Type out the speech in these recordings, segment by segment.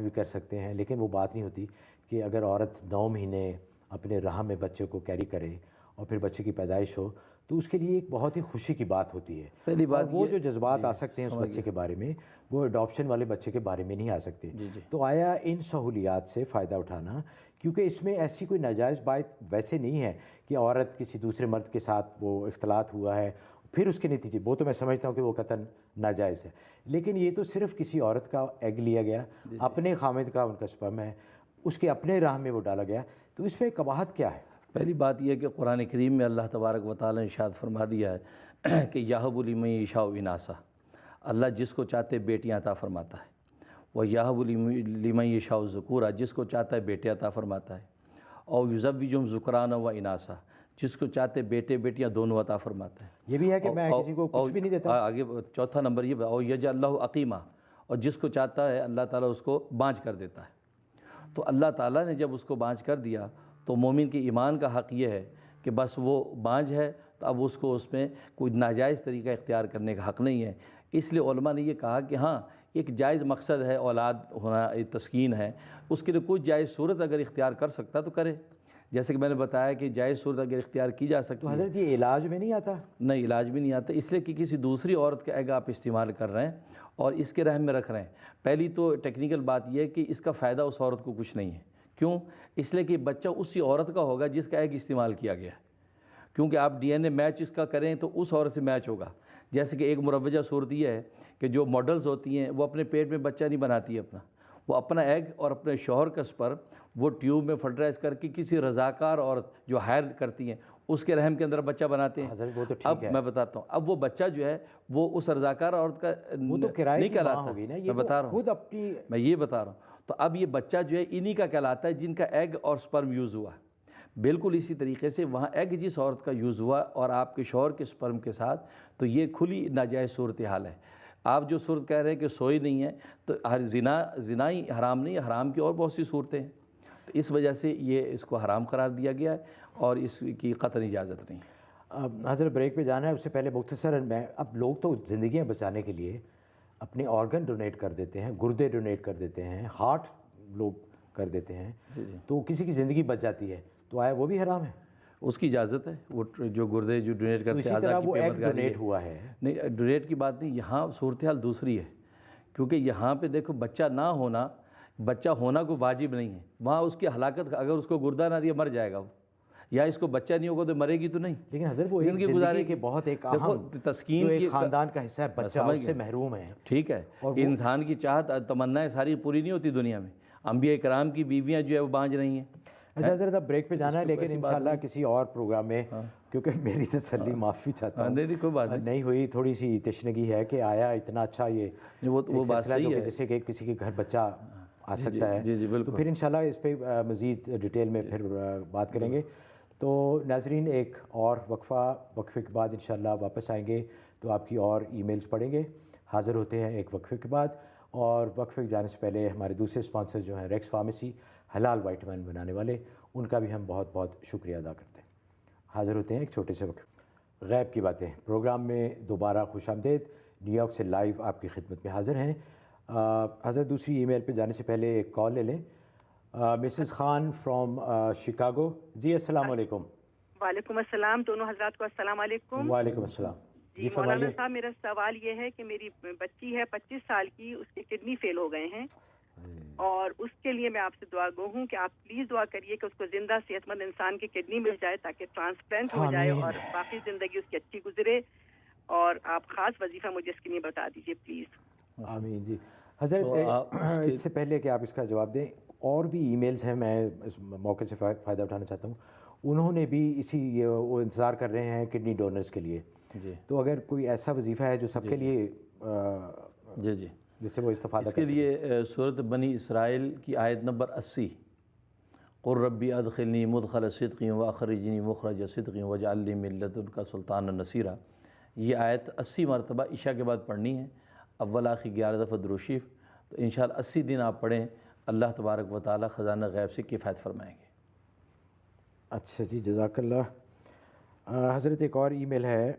بھی کر سکتے ہیں، لیکن وہ بات نہیں ہوتی کہ اگر عورت 9 مہینے اپنے رحم میں بچے کو کیری کرے اور پھر بچے کی پیدائش ہو تو اس کے لیے ایک بہت ہی خوشی کی بات ہوتی ہے. پہلی بات اور وہ جو جذبات آ سکتے ہیں اس بچے کے بارے میں، وہ اڈاپشن والے بچے کے بارے میں نہیں آ سکتے. تو آیا ان سہولیات سے فائدہ اٹھانا، کیونکہ اس میں ایسی کوئی ناجائز بات ویسے نہیں ہے کہ عورت کسی دوسرے مرد کے ساتھ وہ اختلاط ہوا ہے پھر اس کے نتیجے، وہ تو میں سمجھتا ہوں کہ وہ قطعاً ناجائز ہے، لیکن یہ تو صرف کسی عورت کا ایگ لیا گیا، اپنے خامد کا ان کا سپرم ہے، اس کے اپنے راہ میں وہ ڈالا گیا، تو اس میں قباحت کیا ہے؟ پہلی بات یہ ہے کہ قرآن کریم میں اللہ تبارک و تعالیٰ نے ارشاد فرما دیا ہے کہ یہب لمن یشاء اناثا، اللہ جس کو چاہتے بیٹیاں عطا فرماتا ہے، وہ یہب لمن یشاء ذکورا، جس کو چاہتا ہے بیٹے عطا فرماتا ہے، اور یزوجہم ذکرانا و اناثا، جس کو چاہتے بیٹے بیٹیاں دونوں عطا فرماتا ہے. یہ بھی ہے کہ میں کسی کو کچھ بھی نہیں دیتا. آگے چوتھا نمبر یہ اور یجعل لہ عقیمہ، اور جس کو چاہتا ہے اللہ تعالیٰ اس کو بانجھ کر دیتا ہے. تو اللہ تعالیٰ نے جب اس کو بانجھ کر دیا تو مومن کے ایمان کا حق یہ ہے کہ بس وہ بانجھ ہے تو اب اس کو اس میں کوئی ناجائز طریقہ اختیار کرنے کا حق نہیں ہے. اس لیے علماء نے یہ کہا کہ ہاں ایک جائز مقصد ہے اولاد ہونا، ایک تسکین ہے، اس کے لیے کوئی جائز صورت اگر اختیار کر سکتا تو کرے، جیسے کہ میں نے بتایا کہ جائز صورت اگر اختیار کی جا سکتی تو حضرت یہ علاج میں نہیں آتا؟ نہیں، علاج بھی نہیں آتا، اس لیے کہ کسی دوسری عورت کا ایگ آپ استعمال کر رہے ہیں اور اس کے رحم میں رکھ رہے ہیں. پہلی تو ٹیکنیکل بات یہ ہے کہ اس کا فائدہ اس عورت کو کچھ نہیں ہے. کیوں؟ اس لیے کہ بچہ اسی عورت کا ہوگا جس کا ایگ استعمال کیا گیا ہے، کیونکہ آپ ڈی این اے میچ اس کا کریں تو اس عورت سے میچ ہوگا. جیسے کہ ایک مروجہ صورت یہ ہے کہ جو ماڈلز ہوتی ہیں وہ اپنے پیٹ میں بچہ نہیں بناتی ہے اپنا، وہ اپنا ایگ اور اپنے شوہر کا سپرم وہ ٹیوب میں فرٹیلائز کر کے کسی رضاکار عورت جو ہائر کرتی ہیں اس کے رحم کے اندر بچہ بناتے ہیں. حضرت وہ تو ٹھیک اب ہے، میں بتاتا ہوں، اب وہ بچہ جو ہے وہ اس رضاکار عورت کا وہ تو کرائے نہیں کی ماں کہلاتا. ہوگی نا، میں یہ بتا رہا تو خود اپنی، میں یہ بتا رہا ہوں. تو اب یہ بچہ جو ہے انہی کا کہلاتا ہے جن کا ایگ اور سپرم یوز ہوا. بالکل اسی طریقے سے وہاں ایگ جس عورت کا یوز ہوا اور آپ کے شوہر کے سپرم کے ساتھ، تو یہ کھلی ناجائز صورتحال ہے. آپ جو صورت کہہ رہے ہیں کہ سوئی نہیں ہے، تو ہر زنا ہی حرام نہیں ہے، حرام کی اور بہت سی صورتیں ہیں. تو اس وجہ سے یہ اس کو حرام قرار دیا گیا ہے اور اس کی قطعی اجازت نہیں ہے. حضرت بریک پہ جانا ہے، اس سے پہلے مختصراً میں، اب لوگ تو زندگیاں بچانے کے لیے اپنے آرگن ڈونیٹ کر دیتے ہیں، گردے ڈونیٹ کر دیتے ہیں، ہارٹ لوگ کر دیتے ہیں، تو کسی کی زندگی بچ جاتی ہے، تو آیا وہ بھی حرام ہے؟ اس کی اجازت ہے، وہ جو گردے جو ڈونیٹ کرتے ہیں اعضاء کی پیمنٹ کاری ڈونیٹ ہوا ہے. نہیں، ڈونیٹ کی بات نہیں، یہاں صورتحال دوسری ہے. کیونکہ یہاں پہ دیکھو بچہ نہ ہونا، بچہ ہونا کوئی واجب نہیں ہے. وہاں اس کی ہلاکت، اگر اس کو گردہ نہ دیا مر جائے گا وہ، یا اس کو بچہ نہیں ہوگا تو مرے گی تو نہیں. لیکن حضرت وہ زندگی کے بہت ایک اہم تسکین جو ایک خاندان کا حصہ ہے، بچہ اس سے محروم ہے. ٹھیک ہے، انسان کی چاہت تمنائیں ساری پوری نہیں ہوتی دنیا میں. انبیاء کرام کی بیویاں جو ہے وہ بانجھ رہی ہیں. اچھا حضرت اب بریک پہ جانا ہے، لیکن انشاءاللہ کسی اور پروگرام میں، کیونکہ میری تسلی معافی چاہتا ہوں، کوئی بات نہیں ہوئی، تھوڑی سی تشنگی ہے کہ آیا اتنا اچھا یہ وہ بات صحیح ہے، جیسے کہ کسی کے گھر بچہ آ سکتا ہے. جی بالکل. تو پھر انشاءاللہ اس پہ مزید ڈیٹیل میں پھر بات کریں گے. تو ناظرین ایک اور وقفے کے بعد انشاءاللہ واپس آئیں گے تو آپ کی اور ای میلز پڑھیں گے. حاضر ہوتے ہیں ایک وقفے کے بعد، اور وقفے جانے سے پہلے ہمارے دوسرے اسپانسر جو ہیں ریکس فارمیسی، حلال وائٹامن بنانے والے، ان کا بھی ہم بہت بہت شکریہ ادا کرتے ہیں. حاضر ہوتے ہیں ایک چھوٹے سے وقفے. غیب کی باتیں پروگرام میں دوبارہ خوش آمدید. نیو یارک سے لائیو آپ کی خدمت میں حاضر ہیں. حضرت دوسری ای میل پہ جانے سے پہلے ایک کال لے لیں. Mrs Khan from Chicago. جی السلام علیکم. وعلیکم السلام، دونوں حضرات کو السلام علیکم. وعلیکم السلام. جی مولانا صاحب، میرا سوال یہ ہے کہ میری بچی ہے 25 سال کی، اس کے کڈنی فیل ہو گئے ہیں، اور اس کے لیے میں آپ سے دعا گو ہوں کہ آپ پلیز دعا کریے کہ اس کو زندہ صحت مند انسان کی کڈنی مل جائے تاکہ ٹرانسپلانٹ ہو جائے اور باقی زندگی اس کی اچھی گزرے. اور آپ خاص وظیفہ مجھے اس کے لیے بتا دیجیے پلیز. آمین. جی حضرت، اس سے پہلے کہ آپ اس کا جواب دیں، اور بھی ای میلز ہیں، میں اس موقع سے فائدہ اٹھانا چاہتا ہوں. انہوں نے بھی اسی وہ انتظار کر رہے ہیں کڈنی ڈونرز کے لیے. جی، تو اگر کوئی ایسا وظیفہ ہے جو سب کے لیے جی جس سے وہ استفادہ اس کے لیے سورۃ بنی اسرائیل کی آیت نمبر 80، قل ربی ادخلنی مدخل صدق واخرجنی مخرج صدق واجعل لی من لدنک سلطانا نصیرا، یہ آیت 80 مرتبہ عشاء کے بعد پڑھنی ہے، اول آخر 11 دفعہ درود شریف. تو انشاءاللہ 80 دن آپ پڑھیں، اللہ تبارک و تعالی خزانہ غیب سے کفایت فرمائیں گے. اچھا جی، جزاک اللہ. حضرت ایک اور ای میل ہے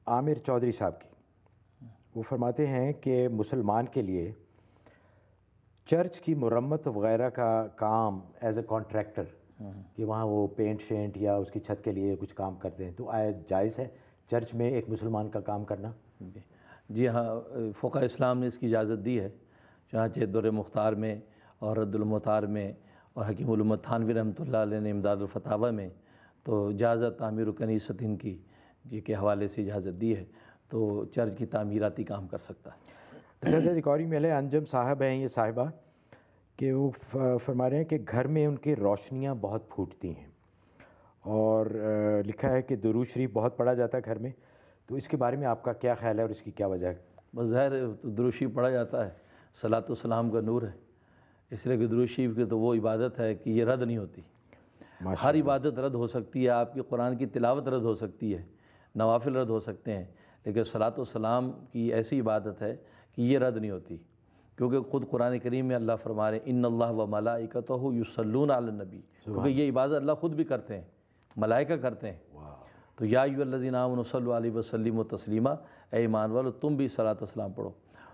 عامر چودھری صاحب کی. وہ فرماتے ہیں کہ مسلمان کے لیے چرچ کی مرمت وغیرہ کا کام ایز اے کانٹریکٹر کہ وہاں وہ پینٹ شینٹ یا اس کی چھت کے لیے کچھ کام کرتے ہیں، تو آیا جائز ہے چرچ میں ایک مسلمان کا کام کرنا؟ جی ہاں، فقہ اسلام نے اس کی اجازت دی ہے، چنانچہ در مختار میں اور رد المختار میں اور حکیم الامت تھانوی رحمۃ اللہ علیہ نے امداد الفتاوی میں تو اجازت تعمیر کنیست ہند کی جی کے حوالے سے اجازت دی ہے، تو چرچ کی تعمیراتی کام کر سکتا ہے۔ اچھا ایک اور ایمیل ہے، انجم صاحب ہیں یہ صاحبہ، کہ وہ فرما رہے ہیں کہ گھر میں ان کی روشنیاں بہت پھوٹتی ہیں، اور لکھا ہے کہ درود شریف بہت پڑھا جاتا ہے گھر میں، تو اس کے بارے میں آپ کا کیا خیال ہے اور اس کی کیا وجہ ہے؟ بس ظاہر ہے درود شریف پڑھا جاتا ہے، صلاۃ والسلام کا نور ہے، اس لیے کہ درود شریف کی تو وہ عبادت ہے کہ یہ رد نہیں ہوتی۔ ہر عبادت رد ہو سکتی ہے، آپ کی قرآن کی تلاوت رد ہو سکتی ہے، نوافل رد ہو سکتے ہیں، لیکن صلاۃ والسلام کی ایسی عبادت ہے کہ یہ رد نہیں ہوتی، کیونکہ خود قرآن کریم میں اللہ فرما رہے ہیں ان اللہ و ملائکتہ یصلون علی النبی، کیونکہ یہ عبادت اللہ خود بھی کرتے ہیں، ملائکہ کرتے ہیں۔ تو یا ایھا الذین آمنوا صلوا علیہ وسلموا تسلیما، اے ایمان والو تم بھی صلاۃ والسلام پڑھو۔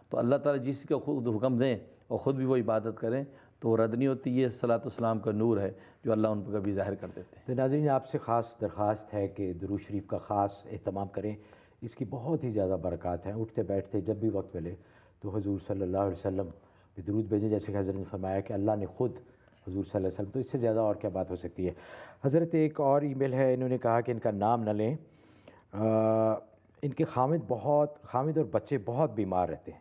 تو اللہ تعالیٰ جس کا خود حکم دیں اور خود بھی وہ عبادت کریں تو وہ رد نہیں ہوتی، یہ صلاۃ والسلام کا نور ہے جو اللہ ان پہ کبھی ظاہر کر دیتے ہیں۔ تو ناظرین آپ سے خاص درخواست ہے کہ درود شریف کا خاص اہتمام کریں، اس کی بہت ہی زیادہ برکات ہیں، اٹھتے بیٹھتے جب بھی وقت ملے تو حضور صلی اللہ علیہ وسلم پہ درود بھیجیں، جیسے کہ حضرت نے فرمایا کہ اللہ نے خود حضور صلی اللہ علیہ وسلم، تو اس سے زیادہ اور کیا بات ہو سکتی ہے۔ حضرت ایک اور ای میل ہے، انہوں نے کہا کہ ان کا نام نہ لیں، ان کے خامد اور بچے بہت بیمار رہتے ہیں،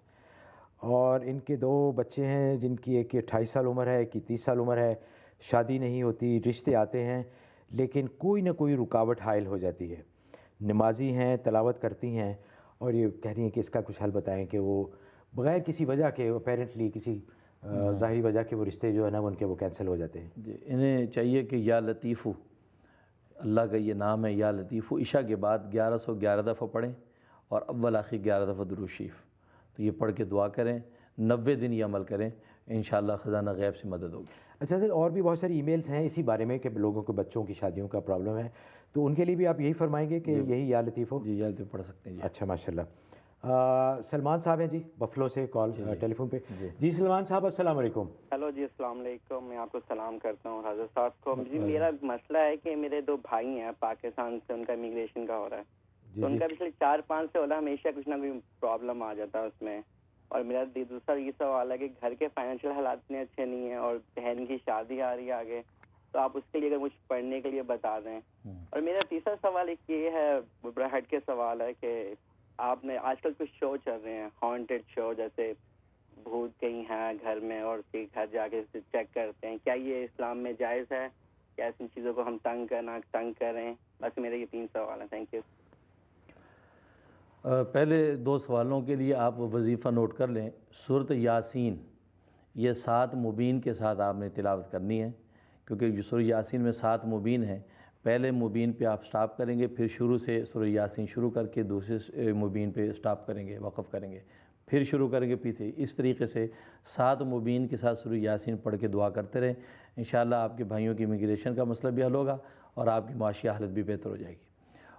اور ان کے 2 بچے ہیں جن کی ایک کی 28 سال عمر ہے، ایک کی 30 سال عمر ہے، شادی نہیں ہوتی، رشتے آتے ہیں لیکن کوئی نہ کوئی رکاوٹ حائل ہو جاتی ہے، نمازی ہیں، تلاوت کرتی ہیں، اور یہ کہہ رہی ہیں کہ اس کا کچھ حل بتائیں کہ وہ بغیر کسی وجہ کے اپیرنٹلی کسی ظاہری وجہ کے وہ رشتے جو ہے نا ان کے وہ کینسل ہو جاتے ہیں۔ جی انہیں چاہیے کہ یا لطیفو، اللہ کا یہ نام ہے یا لطیفو، عشاء کے بعد 1111 دفعہ پڑھیں اور اول آخر 11 دفعہ درود شریف، تو یہ پڑھ کے دعا کریں، 90 دن یہ عمل کریں، انشاءاللہ خزانہ غیب سے مدد ہوگی۔ اچھا سر، اور بھی بہت ساری ای میلز ہیں اسی بارے میں کہ لوگوں کے بچوں کی شادیوں کا پرابلم ہے، تو ان کے لیے بھی آپ یہی فرمائیں گے کہ یہی یا لطیف ہو؟ جی یا لطیف پڑھ سکتے ہیں جی۔ اچھا ماشاء اللہ۔ سلمان صاحب ہیں جی بفلو سے کال ٹیلی فون پہ۔ جی سلمان صاحب السلام علیکم۔ ہیلو جی السلام علیکم، میں آپ کو سلام کرتا ہوں حضرت صاحب کو۔ جی میرا مسئلہ ہے کہ میرے 2 بھائی ہیں پاکستان سے، ان کا امیگریشن کا ہو رہا ہے، تو ان کا پچھلے 4-5 سے والا ہمیشہ کچھ نہ کوئی پرابلم آ جاتا ہے اس میں، اور میرا دوسرا یہ سوال ہے کہ گھر کے فائنینشیل حالات اتنے اچھے نہیں ہیں اور بہن کی شادی آ رہی ہے آگے، تو آپ اس کے لیے اگر مجھ پڑھنے کے لیے بتا دیں۔ اور میرا تیسرا سوال ایک یہ ہے، بڑا ہٹ کے سوال ہے کہ آپ نے آج کل کچھ شو چل رہے ہیں ہانٹڈ شو، جیسے بھوت کہیں ہیں گھر میں اور اس کے گھر جا کے چیک کرتے ہیں، کیا یہ اسلام میں جائز ہے؟ کیا ایسی چیزوں کو ہم تنگ کریں؟ بس میرے یہ 3 سوال ہیں، تھینک یو۔ پہلے 2 سوالوں کے لیے آپ وظیفہ نوٹ کر لیں، سورۃ یاسین یہ 7 مبین کے ساتھ آپ نے تلاوت کرنی ہے، کیونکہ سورۃ یاسین میں 7 مبین ہیں، پہلے مبین پہ آپ سٹاپ کریں گے، پھر شروع سے سورۃ یاسین شروع کر کے دوسرے مبین پہ سٹاپ کریں گے، وقف کریں گے، پھر شروع کریں گے پیچھے، اس طریقے سے 7 مبین کے ساتھ سورۃ یاسین پڑھ کے دعا کرتے رہیں، انشاءاللہ آپ کے بھائیوں کی امیگریشن کا مسئلہ بھی حل ہوگا اور آپ کی معاشی حالت بھی بہتر ہو جائے گی۔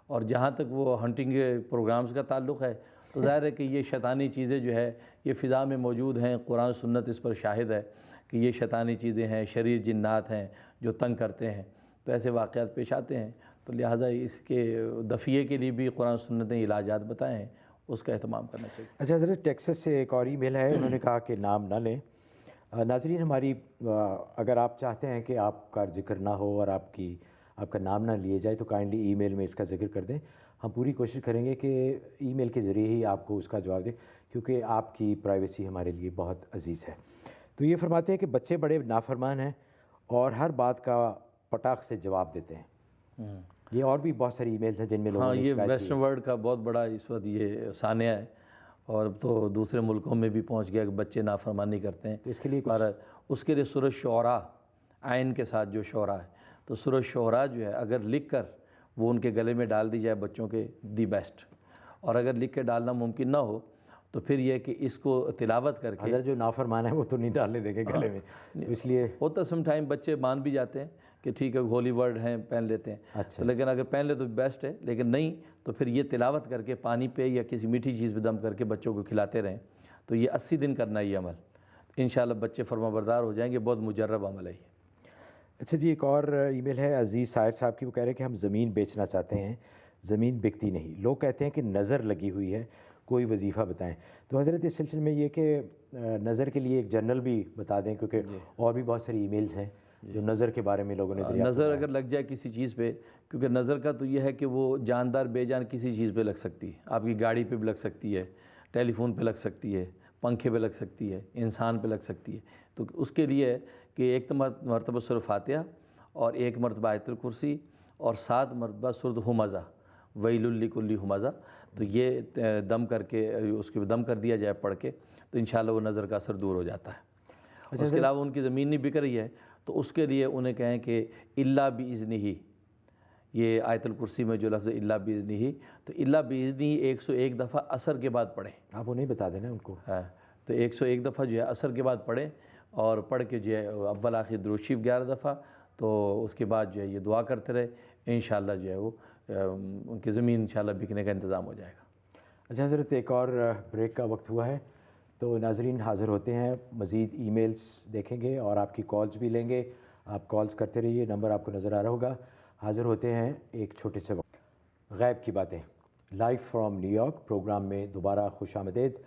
اور جہاں تک وہ ہنٹنگ پروگرامز کا تعلق ہے تو ظاہر ہے کہ یہ شیطانی چیزیں جو ہے یہ فضا میں موجود ہیں، قرآن سنت اس پر شاہد ہے کہ یہ شیطانی چیزیں ہیں، شریر جنات ہیں جو تنگ کرتے ہیں، تو ایسے واقعات پیش آتے ہیں، تو لہٰذا اس کے دفعے کے لیے بھی قرآن سنت نے علاجات بتائے ہیں، اس کا اہتمام کرنا چاہیے۔ اچھا حضرت ٹیکسس سے ایک اور ای میل ہے، انہوں نے کہا کہ نام نہ لیں۔ ناظرین ہماری اگر آپ چاہتے ہیں کہ آپ کا ذکر نہ ہو اور آپ کا نام نہ لیے جائے تو کائنڈلی ای میل میں اس کا ذکر کر دیں، ہم پوری کوشش کریں گے کہ ای میل کے ذریعے ہی آپ کو اس کا جواب دیں، کیونکہ آپ کی پرائیویسی ہمارے لیے بہت عزیز ہے۔ تو یہ فرماتے ہیں کہ بچے بڑے نافرمان ہیں اور ہر بات کا پٹاخ سے جواب دیتے ہیں۔ یہ اور بھی بہت ساری ای میلز ہیں جن میں لوگوں نے یہ ویسٹرن ورلڈ کا بہت بڑا اس وقت یہ سانحہ ہے، اور تو دوسرے ملکوں میں بھی پہنچ گیا کہ بچے نافرمانی کرتے ہیں، تو اس کے لیے اور اس کے لیے سورۃ شعراء عین کے ساتھ جو شعراء ہے، تو سورۃ شعراء جو ہے اگر لکھ کر وہ ان کے گلے میں ڈال دی جائے بچوں کے، دی بیسٹ، اور اگر لکھ کے ڈالنا ممکن نہ ہو تو پھر یہ کہ اس کو تلاوت کر کے، اگر جو نافرمان ہے وہ تو نہیں ڈالنے دیں گے گلے میں، اس لیے ہوتا سم ٹائم بچے مان بھی جاتے ہیں کہ ٹھیک ہے ہولی ورڈ ہیں پہن لیتے ہیں، اچھا، لیکن اگر پہن لے تو بیسٹ ہے، لیکن نہیں تو پھر یہ تلاوت کر کے پانی پہ یا کسی میٹھی چیز پہ دم کر کے بچوں کو کھلاتے رہیں تو یہ 80 دن کرنا ہے یہ عمل، انشاءاللہ بچے فرما بردار ہو جائیں گے. بہت مجرب عمل ہے یہ. اچھا جی، ایک اور ای میل ہے عزیز سائر صاحب کی. وہ کہہ رہے ہیں کہ ہم زمین بیچنا چاہتے ہیں، زمین بکتی نہیں. لوگ کہتے ہیں کہ نظر لگی ہوئی ہے، کوئی وظیفہ بتائیں. تو حضرت اس سلسلے میں یہ کہ نظر کے لیے ایک جرنل بھی بتا دیں، کیونکہ اور بھی بہت ساری ای میلز ہیں جو نظر کے بارے میں لوگوں نے دریافت. نظر اگر لگ جائے کسی چیز پہ، کیونکہ نظر کا تو یہ ہے کہ وہ جاندار بے جان کسی چیز پہ لگ سکتی ہے. آپ کی گاڑی پہ بھی لگ سکتی ہے، ٹیلی فون پہ لگ سکتی ہے، پنکھے پہ لگ سکتی ہے، انسان پہ لگ سکتی ہے. تو اس کے لیے کہ ایک مرتبہ سورہ فاتحہ اور ایک مرتبہ آیت الکرسی اور 7 مرتبہ سورۃ ہمزہ، ویل لکل ہمزہ، تو یہ دم کر کے اس کے دم کر دیا جائے پڑھ کے، تو انشاءاللہ وہ نظر کا اثر دور ہو جاتا ہے. اس کے علاوہ ان کی زمین نہیں بک رہی ہے تو اس کے لیے انہیں کہیں کہ الا باذنہ، یہ آیت الکرسی میں جو لفظ الا باذنہ، تو الا باذنہ 101 دفعہ عصر کے بعد پڑھیں. آپ وہ نہیں بتا دینا ان کو. ہاں، تو 101 دفعہ جو ہے عصر کے بعد پڑھیں اور پڑھ کے جو ہے اول آخر درود شریف 11 دفعہ، تو اس کے بعد جو ہے یہ دعا کرتے رہے، انشاءاللہ جو ہے وہ ان کی زمین انشاءاللہ بکنے کا انتظام ہو جائے گا. اچھا حضرت، ایک اور بریک کا وقت ہوا ہے تو ناظرین حاضر ہوتے ہیں، مزید ای میلز دیکھیں گے اور آپ کی کالز بھی لیں گے. آپ کالز کرتے رہیے، نمبر آپ کو نظر آ رہا ہوگا. حاضر ہوتے ہیں ایک چھوٹے سے وقت. غیب کی باتیں live from New York programme میں دوبارہ خوش آمدید.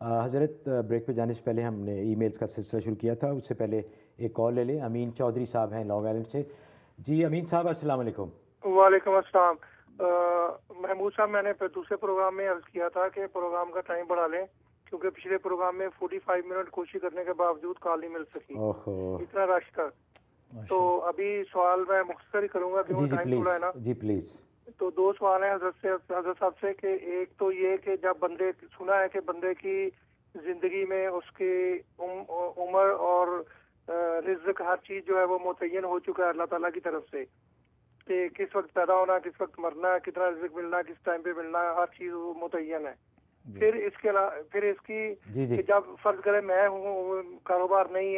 حضرت بریک پہ جانے سے پہلے ہم نے ای میلز کا سلسلہ شروع کیا تھا، اس سے پہلے ایک کال لے لیں. امین چودھری صاحب ہیں لانگ آئلینڈ سے. جی امین صاحب السلام علیکم. وعلیکم السلام. محمود صاحب، میں نے دوسرے پروگرام میں عرض کیا تھا کہ پروگرام کا ٹائم بڑھا لیں، کیونکہ پچھلے پروگرام میں 45 منٹ کوشش کرنے کے باوجود کال نہیں مل سکی، اتنا رش تھا. تو ابھی سوال میں مختصر ہی کروں گا کیونکہ ٹائم تھوڑا ہے نا. جی پلیز. تو 2 سوال ہیں حضرت صاحب سے کہ ایک تو یہ کہ جب بندے سنا ہے کہ بندے کی زندگی میں اس کی عمر اور رزق ہر چیز جو ہے وہ متعین ہو چکا ہے اللہ تعالیٰ کی طرف سے، کہ کس وقت پیدا ہونا، کس وقت مرنا ہے، کتنا رزق ملنا، کس ٹائم پہ ملنا ہے، ہر چیز وہ متعین ہے. پھر اس کے علاوہ پھر اس کی کہ جب فرض کرے میں ہوں، کاروبار نہیں ہے،